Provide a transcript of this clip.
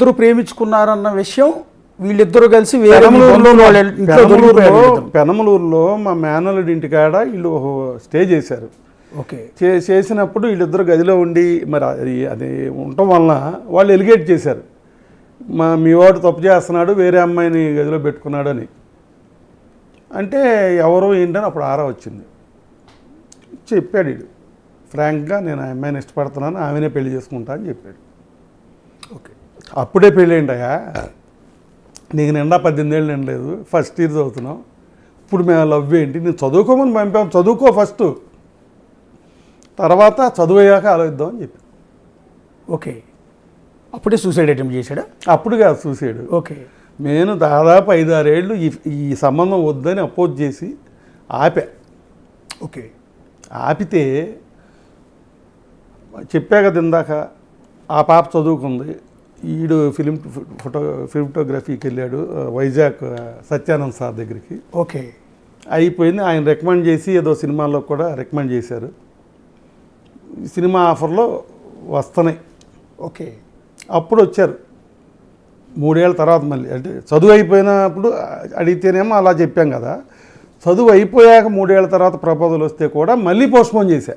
ఇద్దరు ప్రేమించుకున్నారన్న విషయం వీళ్ళిద్దరూ కలిసి పెనమలూరులో మా మేనల్లుడి ఇంటికాడ వీళ్ళు స్టే చేశారు. ఓకే, చేసినప్పుడు వీళ్ళిద్దరు గదిలో ఉండి మరి అది ఉండటం వలన వాళ్ళు ఎలిగేట్ చేశారు, మీ వాడు తప్పు చేస్తున్నాడు, వేరే అమ్మాయిని గదిలో పెట్టుకున్నాడు అని. అంటే ఎవరో ఏంటని అప్పుడు ఆరా వచ్చింది. చెప్పాడు వీడు ఫ్రాంక్గా, నేను ఆ అమ్మాయిని ఇష్టపడుతున్నాను, ఆమెనే పెళ్లి చేసుకుంటా అని చెప్పాడు. ఓకే, అప్పుడే పెళ్ళి ఏంటయ్యా, నీకు నిండా 18 ఏళ్ళు నిండలేదు, ఫస్ట్ ఇయర్ చదువుతున్నావు, ఇప్పుడు మేము లవ్ ఏంటి, నేను చదువుకోమని పంపాము, చదువుకో ఫస్ట్, తర్వాత చదువయ్యాక ఆలోచిద్దాం అని చెప్పి. ఓకే, అప్పుడే సూసైడ్ అటెంప్ట్ చేశాడా? అప్పుడు కాదు సూసైడ్. ఓకే, నేను దాదాపు 5-6 ఏళ్ళు ఈ సంబంధం వద్దని అపోజ్ చేసి ఆపా. ఓకే, ఆపితే చెప్పా కదా ఇందాక, ఆ పాప చదువుకుంది, ఈడు ఫోటోగ్రఫీకి వెళ్ళాడు వైజాగ్ సత్యానంద్ సార్ దగ్గరికి. ఓకే, అయిపోయింది. ఆయన రికమెండ్ చేసి ఏదో సినిమాల్లో కూడా రికమెండ్ చేశారు, సినిమా ఆఫర్లో వస్తున్నాయి. ఓకే, అప్పుడు వచ్చారు 3 ఏళ్ళ తర్వాత మళ్ళీ. అంటే చదువు అయిపోయినప్పుడు అడిగితేనేమో అలా చెప్పాం కదా, చదువు అయిపోయాక 3 ఏళ్ళ తర్వాత ప్రపోజల్ వస్తే కూడా మళ్ళీ పోస్ట్పోన్ చేశా.